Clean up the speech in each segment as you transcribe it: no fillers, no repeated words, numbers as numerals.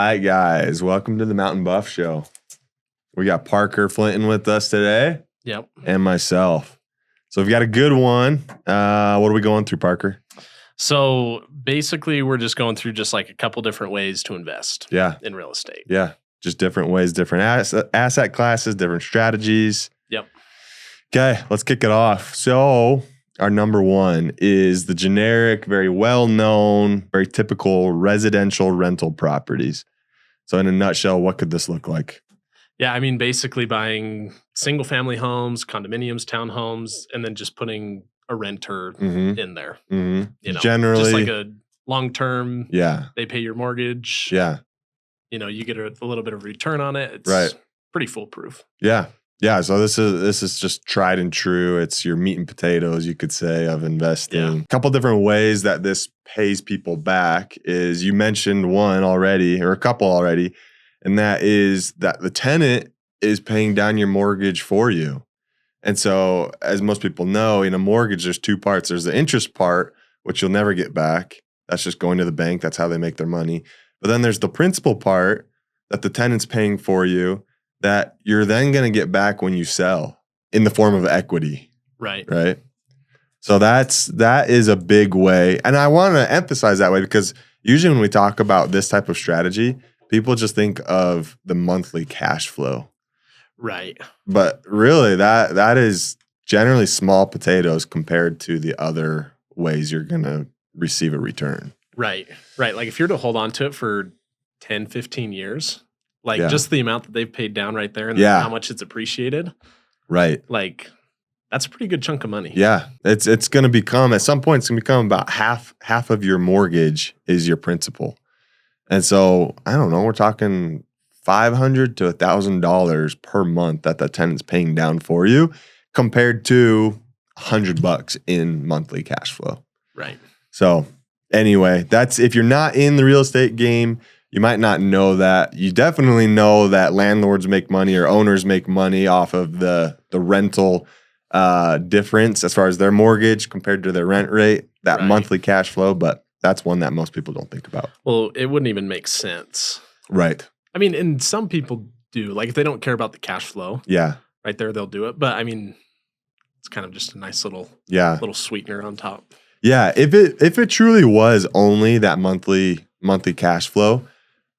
right, guys. Welcome to the Mountain Buff Show. We got Parker Flinton with us today. Yep. And myself. So we've got a good one. What are we going through, Parker? So basically, we're just going through just like a couple different ways to invest in real estate. Yeah. Just different ways, different asset classes, different strategies. Yep. Okay, let's kick it off. So our number one is the generic, very well-known, very typical residential rental properties. So in a nutshell, what could this look like? Yeah, I mean, basically buying single-family homes, condominiums, townhomes, and then just putting a renter in there. Mm-hmm. You know, generally, just like a long-term. Yeah. They pay your mortgage. Yeah. You know, you get a little bit of return on it. It's right. Pretty foolproof. Yeah. Yeah. So this is just tried and true. It's your meat and potatoes, you could say, of investing. Yeah. A couple different ways that this pays people back is you mentioned one already, or a couple already, and that is that the tenant is paying down your mortgage for you. And so, as most people know, in a mortgage, there's two parts. There's the interest part, which you'll never get back. That's just going to the bank. That's how they make their money. But then there's the principal part that the tenant's paying for you that you're then going to get back when you sell in the form of equity. Right. Right. So that is a big way. And I want to emphasize that way because usually when we talk about this type of strategy, people just think of the monthly cash flow. Right. But really that is generally small potatoes compared to the other ways you're going to receive a return. Right. Right. Like if you're to hold on to it for 10, 15 years, like just the amount that they've paid down right there and how much it's appreciated. Right. Like that's a pretty good chunk of money. Yeah. It's going to become, at some point, it's going to become about half of your mortgage is your principal. And so, I don't know, we're talking $500 to $1,000 per month that the tenant's paying down for you compared to $100 in monthly cash flow. Right. So anyway, that's if you're not in the real estate game, you might not know that. You definitely know that landlords make money or owners make money off of the rental difference as far as their mortgage compared to their rent rate, that monthly cash flow. But that's one that most people don't think about. Well, it wouldn't even make sense. Right. I mean, and some people do. Like if they don't care about the cash flow, right there, they'll do it. But I mean, it's kind of just a nice little sweetener on top. Yeah, if it truly was only that monthly cash flow,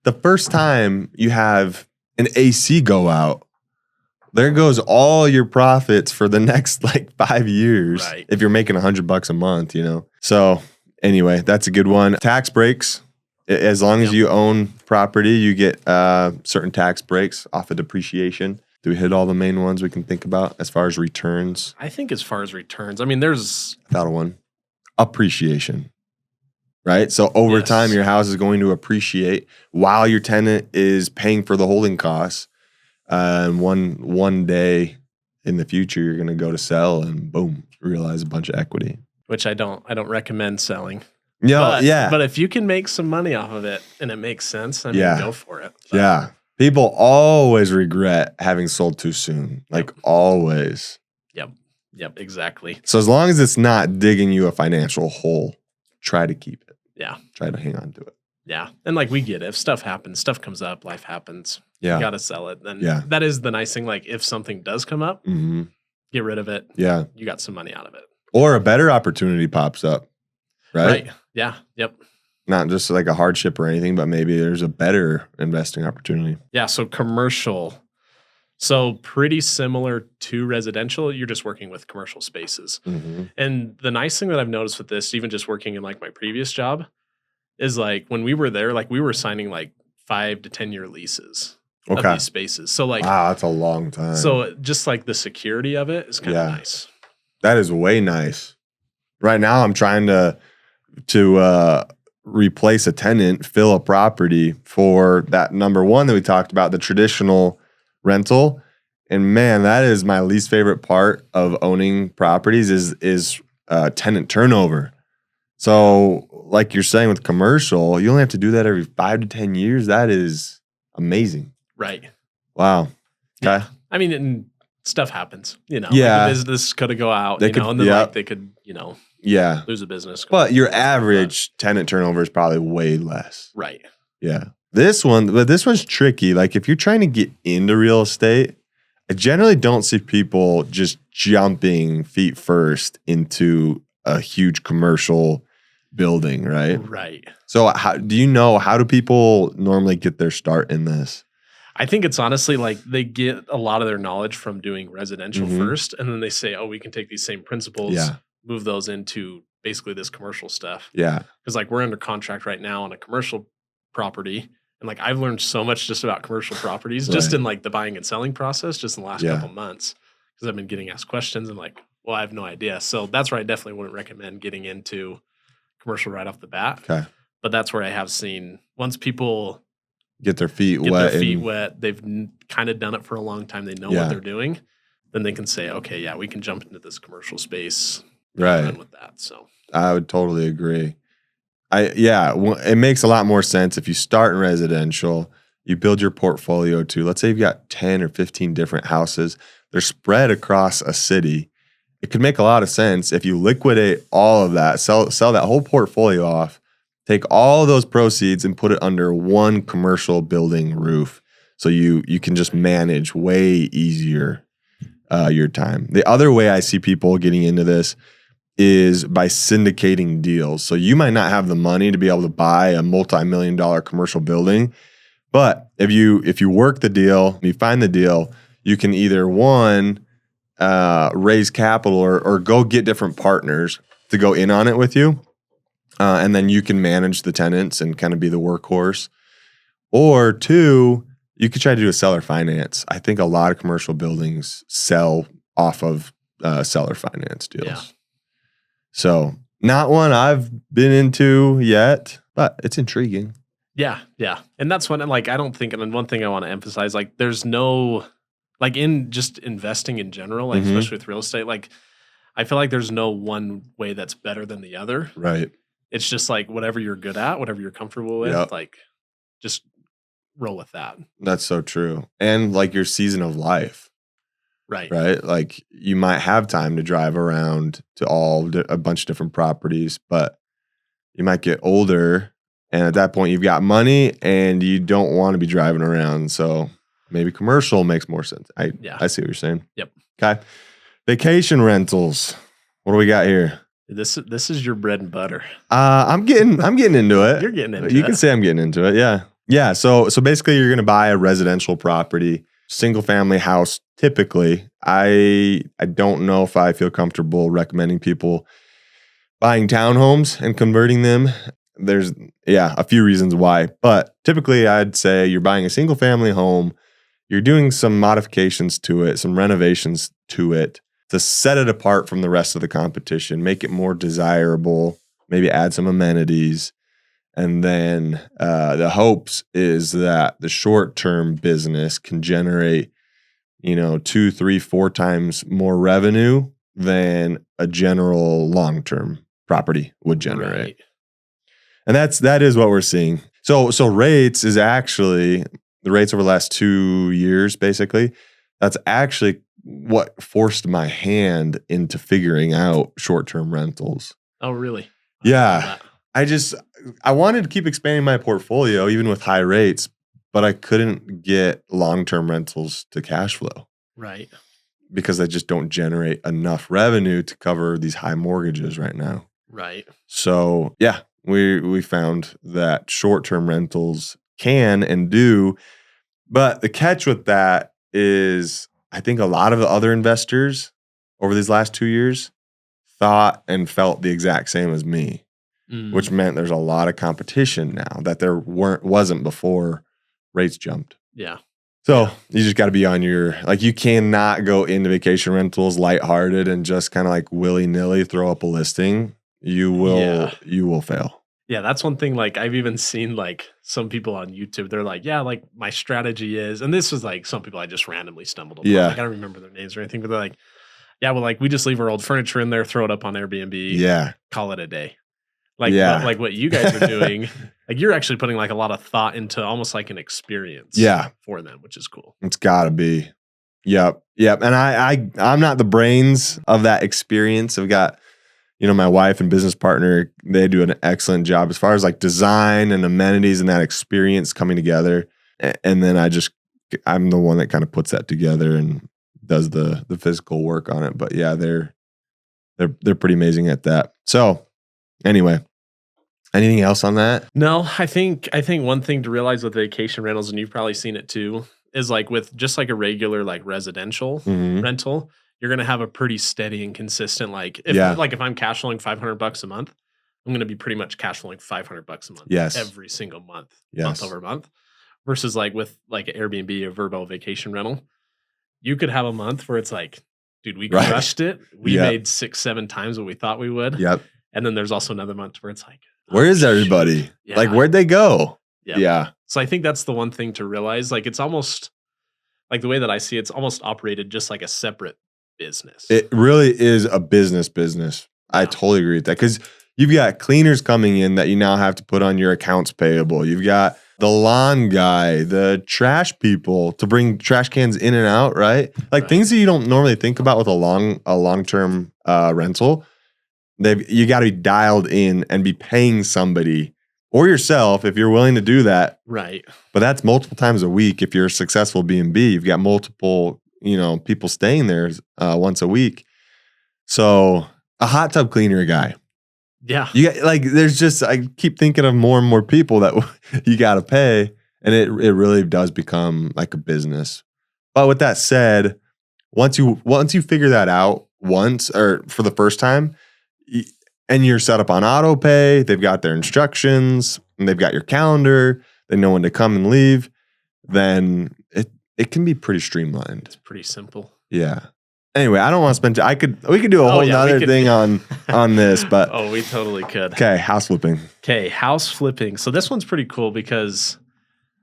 the first time you have an AC go out, there goes all your profits for the next like 5 years. Right. If you're making $100 a month, you know. So anyway, that's a good one. Tax breaks. As long as you own property, you get certain tax breaks off of depreciation. Do we hit all the main ones we can think about as far as returns? I think as far as returns, I mean, there's... I thought of one. Appreciation. Right? So over time, your house is going to appreciate while your tenant is paying for the holding costs. And one day in the future, you're going to go to sell and boom, realize a bunch of equity. Which I don't recommend selling. Yeah, But if you can make some money off of it and it makes sense, I mean, go for it. But, yeah. People always regret having sold too soon. Like always. Yep, exactly. So as long as it's not digging you a financial hole, try to keep it. Yeah. Try to hang on to it. Yeah. And like we get it. If stuff happens, stuff comes up, life happens. Yeah. You got to sell it. And that is the nice thing. Like if something does come up, get rid of it. Yeah. You got some money out of it. Or a better opportunity pops up. Right? Yeah. Yep. Not just like a hardship or anything, but maybe there's a better investing opportunity. Yeah. So commercial. So pretty similar to residential. You're just working with commercial spaces. And the nice thing that I've noticed with this, even just working in like my previous job, is like when we were there, like we were signing like 5 to 10 year leases of these spaces. So like, wow, that's a long time. So just like the security of it is kind of nice. That is way nice. Right now, I'm trying to replace a tenant, fill a property for that number one that we talked about, the traditional rental. And man, that is my least favorite part of owning properties is tenant turnover. So like you're saying with commercial, you only have to do that every 5 to 10 years. That is amazing. Right. Wow. Okay. Yeah. I mean, and stuff happens, you know. Yeah. Like the business could go out, and then like they could, lose a business. But your average tenant turnover is probably way less. Right. Yeah. This one's tricky. Like if you're trying to get into real estate, I generally don't see people just jumping feet first into a huge commercial building, right? Right. So how do people normally get their start in this? I think it's honestly like they get a lot of their knowledge from doing residential Mhm. first, and then they say, oh, we can take these same principles, Yeah. move those into basically this commercial stuff. Yeah. Because like we're under contract right now on a commercial property. And like I've learned so much just about commercial properties, just Right. in like the buying and selling process, just in the last Yeah. couple months. Because I've been getting asked questions and like, well, I have no idea. So that's where I definitely wouldn't recommend getting into commercial right off the bat. Okay. But that's where I have seen once people Get their feet get wet. their feet wet, they've kind of done it for a long time, they know Yeah. what they're doing, then they can say, okay, yeah, we can jump into this commercial space and Right. run with that. So I would totally agree. It makes a lot more sense if you start in residential, you build your portfolio to, let's say you've got 10 or 15 different houses, they're spread across a city. It could make a lot of sense if you liquidate all of that, sell that whole portfolio off, take all those proceeds and put it under one commercial building roof. So you can just manage way easier your time. The other way I see people getting into this is by syndicating deals. So you might not have the money to be able to buy a multi-million-dollar commercial building, but if you work the deal, you find the deal, you can either raise capital or go get different partners to go in on it with you. And then you can manage the tenants and kind of be the workhorse. Or two, you could try to do a seller finance. I think a lot of commercial buildings sell off of seller finance deals. Yeah. So not one I've been into yet, but it's intriguing. yeah. And that's when like I don't think, and then one thing I want to emphasize, like there's no like in just investing in general, like Mhm. especially with real estate, like I feel like there's no one way that's better than the other. Right. It's just like whatever you're good at, whatever you're comfortable with, Yep. like just roll with that. That's so true. And like your season of life, Right. right? Like you might have time to drive around to a bunch of different properties, but you might get older. And at that point, you've got money and you don't want to be driving around. So maybe commercial makes more sense. I see what you're saying. Yep. Okay. Vacation rentals. What do we got here? This is your bread and butter. I'm getting into it. You're getting into You it. can say I'm getting into it. Yeah. Yeah. So basically you're going to buy a residential property, single family house. Typically, I don't know if I feel comfortable recommending people buying townhomes and converting them. There's a few reasons why, but typically I'd say you're buying a single family home. You're doing some modifications to it, some renovations to it to set it apart from the rest of the competition, make it more desirable, maybe add some amenities. And then the hopes is that the short-term business can generate, 2, 3, 4 times more revenue than a general long-term property would generate. Right. And that is what we're seeing. So rates is actually the rates over the last 2 years, basically. That's actually what forced my hand into figuring out short-term rentals. Oh, really? Yeah. I wanted to keep expanding my portfolio even with high rates, but I couldn't get long-term rentals to cash flow. Right. Because they just don't generate enough revenue to cover these high mortgages right now. Right. So, yeah, we found that short-term rentals can and do, but the catch with that is I think a lot of the other investors over these last 2 years thought and felt the exact same as me, which meant there's a lot of competition now that there wasn't before rates jumped. Yeah. So you just got to be on you cannot go into vacation rentals lighthearted and just kind of like willy-nilly throw up a listing. You will fail. Yeah, that's one thing. Like I've even seen like some people on YouTube. They're like, yeah, like my strategy is, and this was like some people I just randomly stumbled upon. Yeah. Like I don't remember their names or anything, but they're like, yeah, well, like we just leave our old furniture in there, throw it up on Airbnb, Yeah. call it a day. Like, Yeah. but like what you guys are doing, like you're actually putting like a lot of thought into almost like an experience. Yeah. For them, which is cool. It's got to be. Yep. And I'm not the brains of that experience. I've got my wife and business partner, they do an excellent job as far as like design and amenities and that experience coming together. And then I'm the one that kind of puts that together and does the physical work on it. But yeah, they're pretty amazing at that. So anyway, anything else on that? No, I think one thing to realize with vacation rentals, and you've probably seen it too, is like with just like a regular like residential rental, you're going to have a pretty steady and consistent, like if I'm cash flowing $500 a month, I'm going to be pretty much cash flowing $500 a month every single month, month over month, versus like with like an Airbnb or Vrbo vacation rental, you could have a month where it's like, dude, we crushed it. We made 6-7 times what we thought we would. Yep. And then there's also another month where it's like, where is everybody? Yeah. Like, where'd they go? Yeah. So I think that's the one thing to realize. Like, it's almost like the way that I see it, it's almost operated just like a separate business. It really is a business. I totally agree with that, because you've got cleaners coming in that you now have to put on your accounts payable. You've got the lawn guy, the trash people to bring trash cans in and out, right? Like things that you don't normally think about with a long-term rental. You got to be dialed in and be paying somebody or yourself if you're willing to do that. Right. But that's multiple times a week. If you're a successful B&B, you've got multiple, people staying there once a week. So a hot tub cleaner guy. Yeah. You got, like, there's just, I keep thinking of more and more people that you got to pay, and it really does become like a business. But with that said, once you figure that out or for the first time, and you're set up on auto pay, they've got their instructions and they've got your calendar, they know when to come and leave, then it can be pretty streamlined. It's pretty simple. Yeah. Anyway, I don't want to spend we could do a whole nother thing on this, but oh, we totally could. Okay, house flipping. Okay, house flipping. So this one's pretty cool because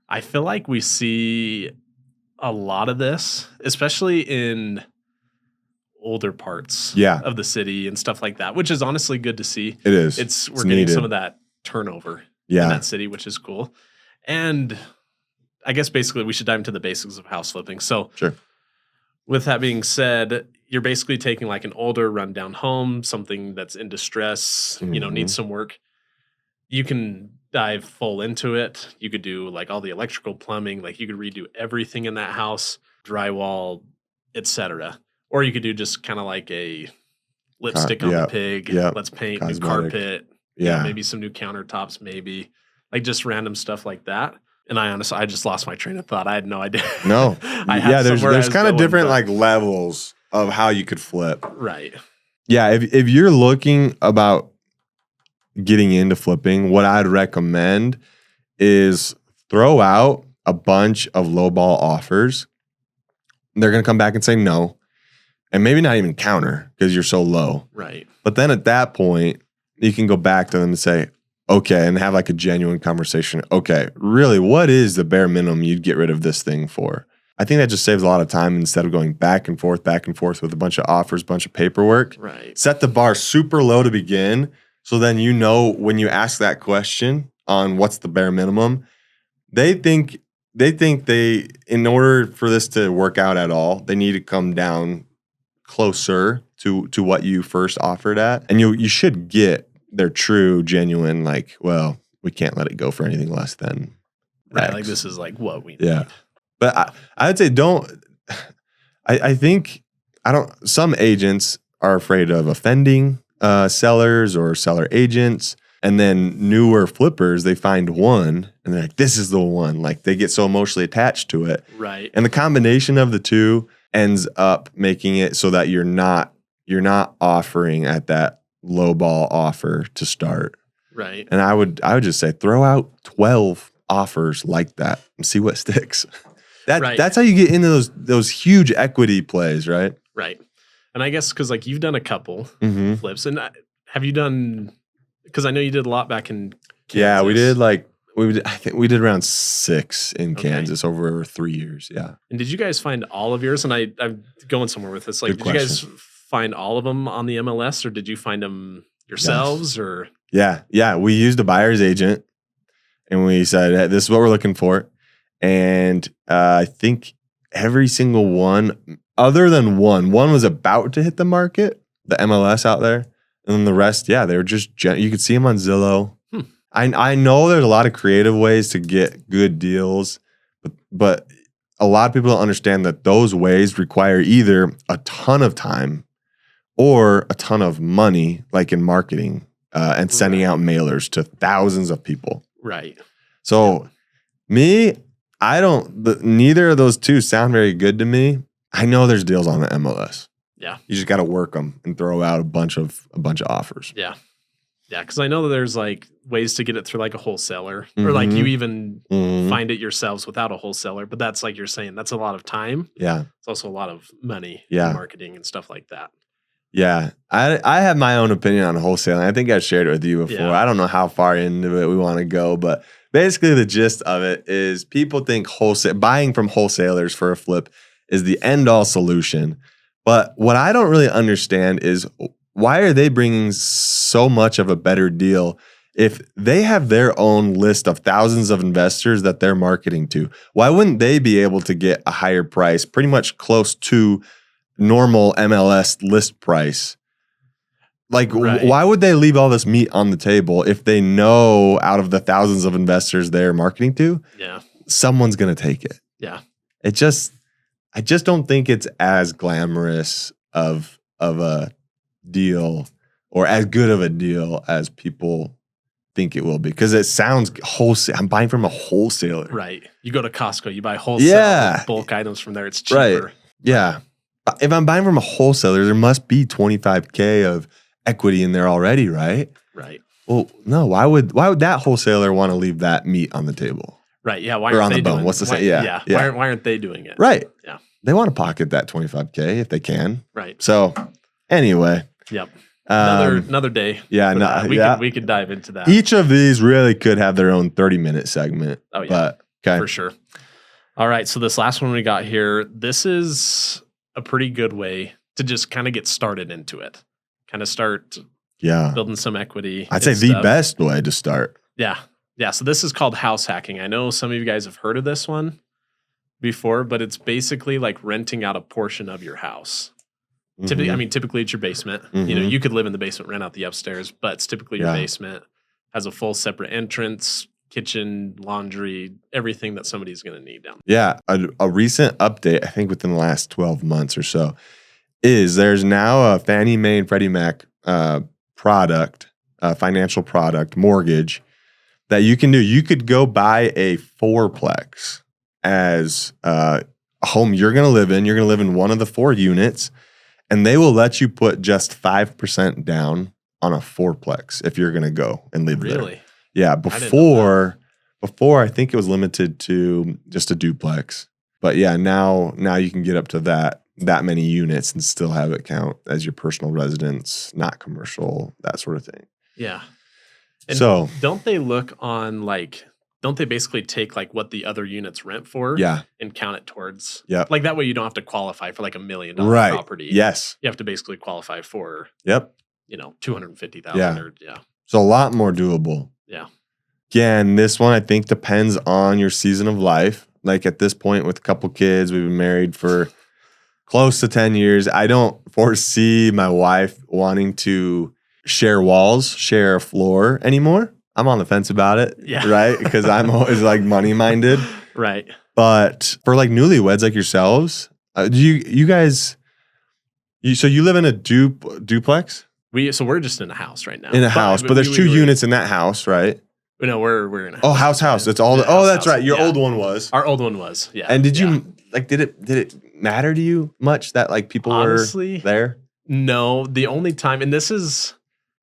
I feel like we see a lot of this, especially in older parts of the city and stuff like that, which is honestly good to see. It is. We're getting some of that turnover in that city, which is cool. And I guess basically we should dive into the basics of house flipping. So sure. With that being said, you're basically taking like an older rundown home, something that's in distress, needs some work. You can dive full into it. You could do like all the electrical, plumbing, like you could redo everything in that house, drywall, etc. Or you could do just kind of like a lipstick on the pig. Let's paint new carpet. Maybe some new countertops, maybe like just random stuff like that. And I just lost my train of thought. I had no idea. No. There's kind of different like levels of how you could flip. Right. Yeah. If you're looking about getting into flipping, what I'd recommend is throw out a bunch of lowball offers. They're going to come back and say no. And maybe not even counter because you're so low. Right. But then at that point, you can go back to them and say, okay, and have like a genuine conversation. Okay, really, what is the bare minimum you'd get rid of this thing for? I think that just saves a lot of time instead of going back and forth with a bunch of offers, bunch of paperwork. Right. Set the bar super low to begin. So then when you ask that question on what's the bare minimum, they think in order for this to work out at all, they need to come down closer to what you first offered at. And you should get their true, genuine, like, well, we can't let it go for anything less than right. X. Like this is like what we need. Yeah. But I would say I think some agents are afraid of offending sellers or seller agents. And then newer flippers, they find one and they're like, this is the one. Like they get so emotionally attached to it. Right. And the combination of the two ends up making it so that you're not offering at that low ball offer to start. Right. And I would just say throw out 12 offers like that and see what sticks. That's how you get into those huge equity plays, right? Right. And I guess because like you've done a couple flips, and have you done? Because I know you did a lot back in Kansas. Yeah, we did I think we did around 6 in Kansas over 3 years. Yeah. And did you guys find all of yours? And I'm going somewhere with this. Like, Good did you guys find all of them on the MLS, or did you find them yourselves? Or yeah, we used a buyer's agent, and we said, hey, this is what we're looking for. And I think every single one, other than one was about to hit the market, the MLS out there. And then the rest, yeah, they were just, you could see them on Zillow. Hmm. I know there's a lot of creative ways to get good deals, but a lot of people don't understand that those ways require either a ton of time or a ton of money, like in marketing and sending out mailers to thousands of people. Right. So me, neither of those two sound very good to me. I know there's deals on the MLS. Yeah. You just got to work them and throw out a bunch of offers. Yeah. Yeah. Cause I know that there's like ways to get it through like a wholesaler or like you even find it yourselves without a wholesaler. But that's like you're saying, that's a lot of time. Yeah. It's also a lot of money in marketing and stuff like that. Yeah. I have my own opinion on wholesaling. I think I've shared it with you before. Yeah. I don't know how far into it we want to go, but basically the gist of it is people think buying from wholesalers for a flip is the end all solution. But what I don't really understand is why are they bringing so much of a better deal if they have their own list of thousands of investors that they're marketing to? Why wouldn't they be able to get a higher price, pretty much close to normal MLS list price? Like, why would they leave all this meat on the table if they know out of the thousands of investors they're marketing to, someone's going to take it? Yeah. I just don't think it's as glamorous of a deal or as good of a deal as people think it will be, because it sounds wholesale. I'm buying from a wholesaler. Right. You go to Costco, you buy wholesale bulk items from there. It's cheaper. Right. Yeah. If I'm buying from a wholesaler, there must be $25K of equity in there already, right? Right. Well, no. Why would that wholesaler want to leave that meat on the table? Right. Yeah. Why aren't they doing it? What's the say? Yeah. Why aren't they doing it? Right. Yeah. They want to pocket that $25K if they can. Right. So anyway. Yep. Another day. Yeah. We could dive into that. Each of these really could have their own 30-minute segment. Oh yeah. But, okay. For sure. All right. So this last one we got here, this is a pretty good way to just kind of get started into it. Kind of start building some equity. I'd say the best way to start. Yeah. Yeah. So this is called house hacking. I know some of you guys have heard of this one before, but it's basically like renting out a portion of your house. Typically it's your basement. You know, you could live in the basement, rent out the upstairs, but it's typically your basement has a full separate entrance, kitchen, laundry, everything that somebody's going to need down there. Yeah. A recent update, I think within the last 12 months or so, is there's now a Fannie Mae and Freddie Mac product, financial product, mortgage that you can do. You could go buy a fourplex as a home you're going to live in. You're going to live in one of the 4 units, and they will let you put just 5% down on a fourplex if you're going to go and live there. Really? Yeah. Before I think it was limited to just a duplex. But yeah, now you can get up to that many units and still have it count as your personal residence, not commercial, that sort of thing. Yeah. And so don't they basically take like what the other units rent for and count it towards? Yeah. Like that way you don't have to qualify for like $1 million property. Yes. You have to basically qualify for $250,000 So a lot more doable. Yeah. Again, this one I think depends on your season of life. Like at this point with a couple kids, we've been married for close to 10 years. I don't foresee my wife wanting to share walls, share a floor anymore. I'm on the fence about it, right? Because I'm always like money minded. Right. But for like newlyweds like yourselves, so you live in a duplex? So we're just in a house right now. In a house, but there's 2 units in that house, right? No, we're in a house. House. It's all. That's right. Your old one was. Our old one was. Yeah. And did you like? Did it matter to you much that like people Honestly, were there? No. The only time, and this is,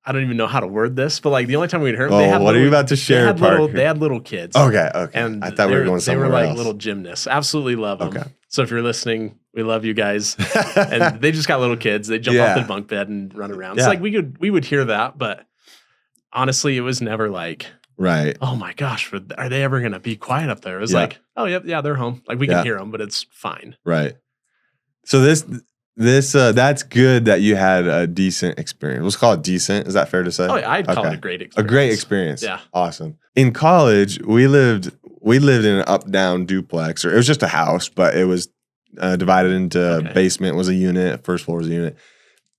I don't even know how to word this, but like the only time we'd heard, what are you about to share? They had little kids. Okay. And I thought we were going somewhere else. They were like little gymnasts. Absolutely love them. Okay. So if you're listening, we love you guys. And they just got little kids. They jump off the bunk bed and run around. It's like we would hear that, but honestly, it was never like, right. Oh my gosh, are they ever going to be quiet up there? It was like, oh yeah, they're home. Like we can hear them, but it's fine. Right. So this that's good that you had a decent experience. Let's call it decent. Is that fair to say? Oh yeah, I'd call it a great experience. A great experience. Yeah. Awesome. In college, we lived in an up-down duplex, or it was just a house, but it was divided into basement was a unit, first floor was a unit.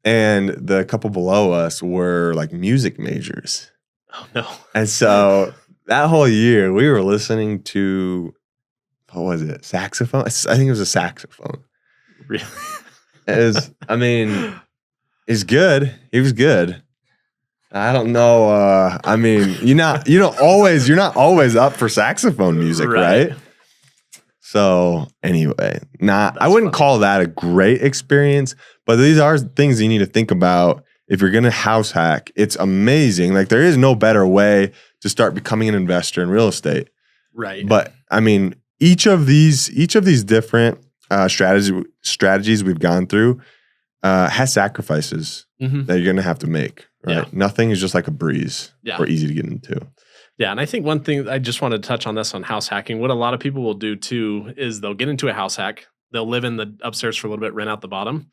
And the couple below us were like music majors. Oh, no. And so that whole year we were listening to, what was it? Saxophone? I think it was a saxophone. Really? It's good. He was good. I don't know. I mean, you're not always up for saxophone music, right? So anyway, I wouldn't call that a great experience, but these are things you need to think about if you're going to house hack. It's amazing. Like there is no better way to start becoming an investor in real estate. Right. But I mean, each of these different strategies we've gone through has sacrifices that you're going to have to make. Right. Yeah. Nothing is just like a breeze or easy to get into. Yeah. And I think one thing I just wanted to touch on this on house hacking, what a lot of people will do too is they'll get into a house hack. They'll live in the upstairs for a little bit, rent out the bottom.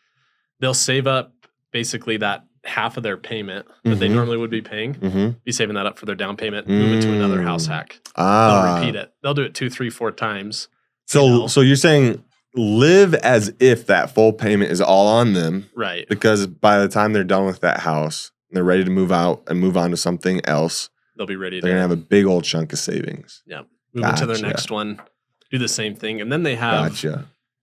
They'll save up basically that half of their payment that they normally would be paying, be saving that up for their down payment, move it to another house hack. They'll repeat it. They'll do it 2, 3, 4 times. So you're saying live as if that full payment is all on them. Right. Because by the time they're done with that house, they're ready to move out and move on to something else. They'll be ready. They're going to have a big old chunk of savings. Yeah. Move into their next one, do the same thing. And then they have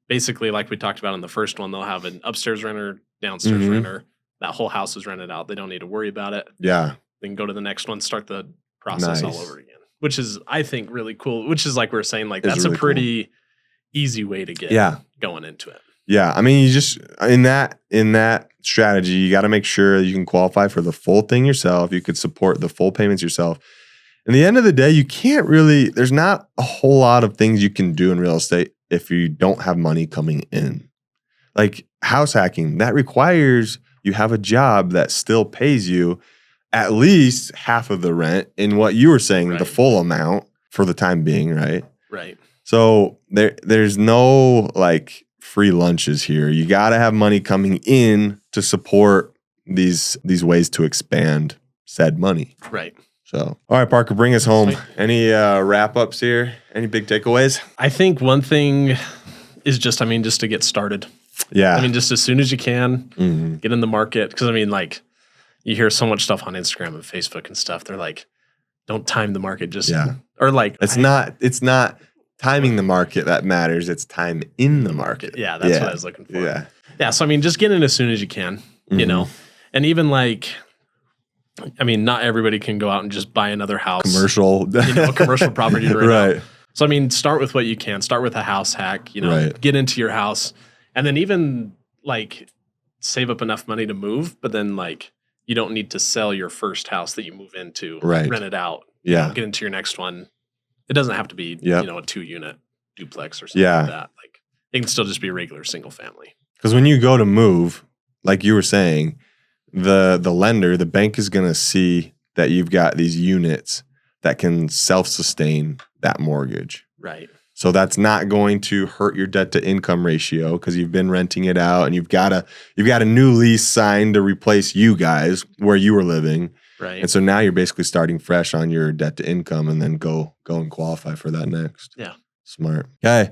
basically, like we talked about in the first one, they'll have an upstairs renter, downstairs renter. That whole house is rented out. They don't need to worry about it. Yeah. They can go to the next one, start the process all over again, which is, I think, really cool. Which is like we're saying, like that's really a pretty easy way to get going into it. Yeah. I mean, you just, in that strategy, you got to make sure you can qualify for the full thing yourself. You could support the full payments yourself. In the end of the day, you can't really, there's not a whole lot of things you can do in real estate if you don't have money coming in. Like house hacking, that requires you have a job that still pays you at least half of the rent in what you were saying, the full amount for the time being, right? Right. So there's no like free lunches here. You got to have money coming in to support these ways to expand said money. Right. So, all right, Parker, bring us home. Any wrap ups here? Any big takeaways? I think one thing is just to get started. Yeah. I mean, just as soon as you can, get in the market. Because I mean, like, you hear so much stuff on Instagram and Facebook and stuff. They're like, don't time the market. Just or like, it's not timing the market that matters. It's time in the market. Yeah, that's what I was looking for. Yeah. Yeah. So I mean, just get in as soon as you can. You know, and even like, I mean, not everybody can go out and just buy another house. Commercial, a commercial property right now. Right. So I mean, start with what you can. Start with a house hack. You know, get into your house. And then even like save up enough money to move, but then like you don't need to sell your first house that you move into, rent it out, get into your next one. It doesn't have to be, a 2-unit duplex or something like that. Like it can still just be a regular single family. Because when you go to move, like you were saying, the lender, the bank is going to see that you've got these units that can self-sustain that mortgage. Right. So that's not going to hurt your debt to income ratio because you've been renting it out and you've got a new lease signed to replace you guys where you were living. Right. And so now you're basically starting fresh on your debt to income and then go and qualify for that next. Yeah. Smart. Okay.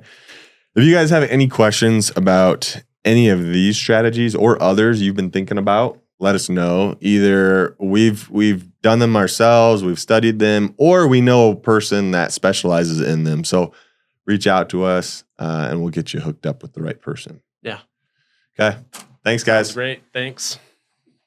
If you guys have any questions about any of these strategies or others you've been thinking about, let us know. Either we've done them ourselves, we've studied them, or we know a person that specializes in them. So reach out to us and we'll get you hooked up with the right person. Yeah. Okay. Thanks, guys. Great. Thanks.